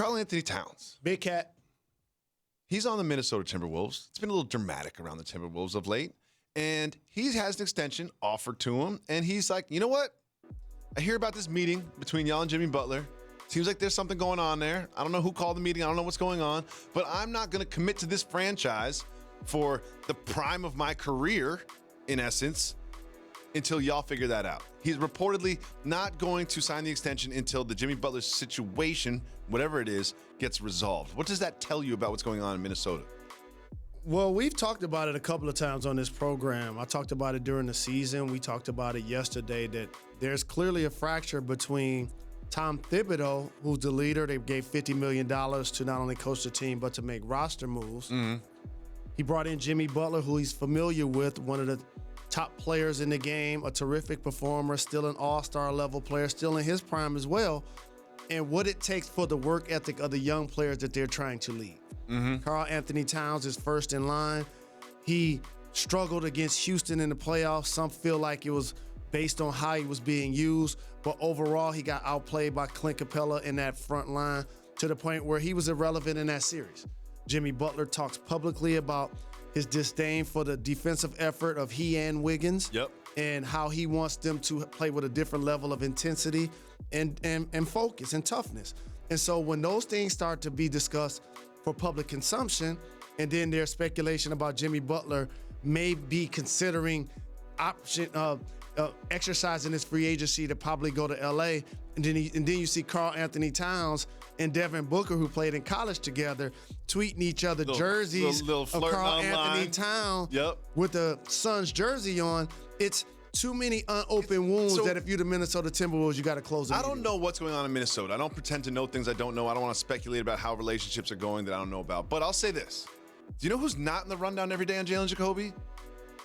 Karl-Anthony Towns. Big cat. He's on the Minnesota Timberwolves. It's been a little dramatic around the Timberwolves of late. And he has an extension offered to him. And he's like, you know what? I hear about this meeting between y'all and Jimmy Butler. Seems like there's something going on there. I don't know who called the meeting. I don't know what's going on. But I'm not going to commit to this franchise for the prime of my career, in essence, until y'all figure that out. He's reportedly not going to sign the extension until the Jimmy Butler situation, whatever it is, gets resolved. What does that tell you about what's going on in Minnesota? Well, we've talked about it a couple of times on this program. I talked about it during the season. We talked about it yesterday that there's clearly a fracture between Tom Thibodeau, who's the leader. They gave $50 million to not only coach the team, but to make roster moves. Mm-hmm. He brought in Jimmy Butler, who he's familiar with, one of the top players in the game, a terrific performer, still an all-star level player, still in his prime as well, and what it takes for the work ethic of the young players that they're trying to lead. Mm-hmm. Karl-Anthony Towns is first in line. He struggled against Houston in the playoffs. Some feel like it was based on how he was being used, but overall he got outplayed by Clint Capella in that front line to the point where he was irrelevant in that series. Jimmy Butler talks publicly about his disdain for the defensive effort of he and Wiggins. Yep. And how he wants them to play with a different level of intensity and focus and toughness. And so when those things start to be discussed for public consumption, and then there's speculation about Jimmy Butler may be considering exercising his free agency to probably go to LA, and then you see Karl-Anthony Towns and Devin Booker, who played in college together, tweeting each other jerseys little of Karl-Anthony Towns with the Suns jersey on. It's too many unopened wounds that if you're the Minnesota Timberwolves, you got to close them. I don't know what's going on in Minnesota. I don't pretend to know things I don't know. I don't want to speculate about how relationships are going that I don't know about. But I'll say this. Do you know who's not in the rundown every day on Jalen Jacoby?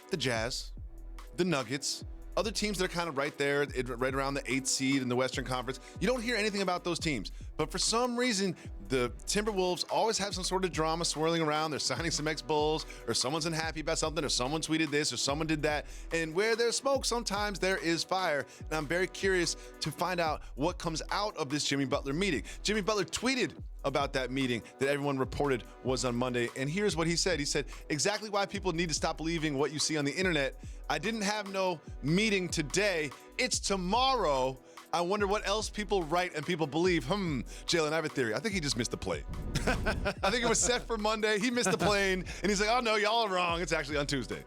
The Jazz, the Nuggets, other teams that are kind of right there, right around the 8th seed in the Western Conference. You don't hear anything about those teams. But for some reason, the Timberwolves always have some sort of drama swirling around. They're signing some ex-Bulls, or someone's unhappy about something, or someone tweeted this, or someone did that. And where there's smoke, sometimes there is fire. And I'm very curious to find out what comes out of this Jimmy Butler meeting. Jimmy Butler tweeted about that meeting that everyone reported was on Monday. And here's what he said. He said, exactly why people need to stop believing what you see on the internet. I didn't have no meeting today. It's tomorrow. I wonder what else people write and people believe. Jalen, I have a theory. I think he just missed the plane. I think it was set for Monday. He missed the plane. And he's like, oh, no, y'all are wrong. It's actually on Tuesday.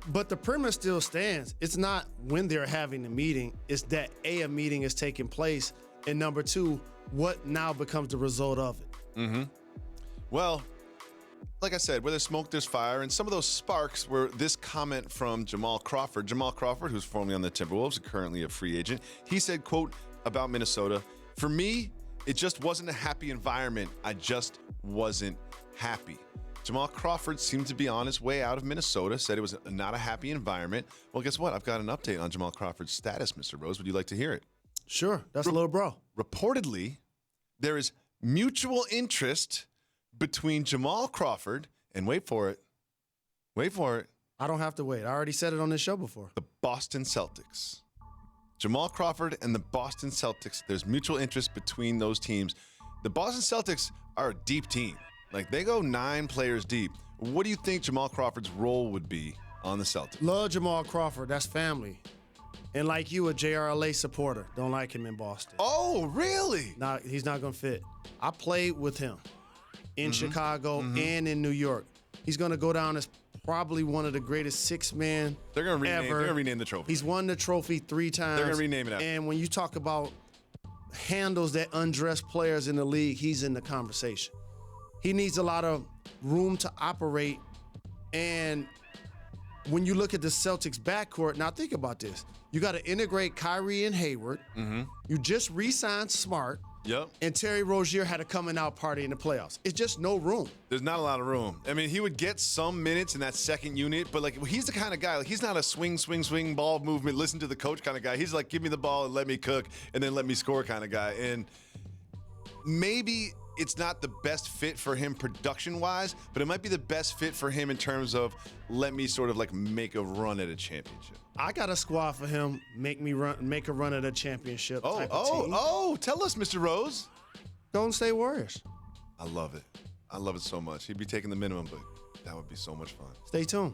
But the premise still stands. It's not when they're having the meeting. It's that, a meeting is taking place. And number two, what now becomes the result of it? Mm-hmm. Well, like I said, where there's smoke, there's fire. And some of those sparks were this comment from Jamal Crawford. Jamal Crawford, who's formerly on the Timberwolves, currently a free agent. He said, quote, about Minnesota, for me, it just wasn't a happy environment. I just wasn't happy. Jamal Crawford seemed to be on his way out of Minnesota, said it was not a happy environment. Well, guess what? I've got an update on Jamal Crawford's status, Mr. Rose. Would you like to hear it? Sure. That's a little bro. Reportedly, there is mutual interest between Jamal Crawford and wait for it. I don't have to wait. I already said it on this show before. The Boston Celtics. Jamal Crawford and the Boston Celtics. There's mutual interest between those teams. The Boston Celtics are a deep team. Like, they go 9 players deep. What do you think Jamal Crawford's role would be on the Celtics? Love Jamal Crawford. That's family. And like you, a JRLA supporter. Don't like him in Boston. Oh, really? He's not going to fit. I played with him in Chicago and in New York. He's going to go down as probably one of the greatest 6-men They're going to rename the trophy. He's won the trophy 3 times. They're going to rename it after. And when you talk about handles that undress players in the league, he's in the conversation. He needs a lot of room to operate. And when you look at the Celtics backcourt, now think about this. You got to integrate Kyrie and Hayward. Mm-hmm. You just re-signed Smart. Yep. And Terry Rozier had a coming out party in the playoffs. It's just no room. There's not a lot of room. I mean, he would get some minutes in that second unit, but like, he's the kind of guy, like, he's not a swing ball movement, listen to the coach kind of guy. He's like, give me the ball and let me cook and then let me score kind of guy. And maybe it's not the best fit for him production-wise, but it might be the best fit for him in terms of let me sort of like make a run at a championship. I got a squad for him. Make a run at a championship. Tell us, Mr. Rose. Golden State Warriors. I love it. I love it so much. He'd be taking the minimum, but that would be so much fun. Stay tuned.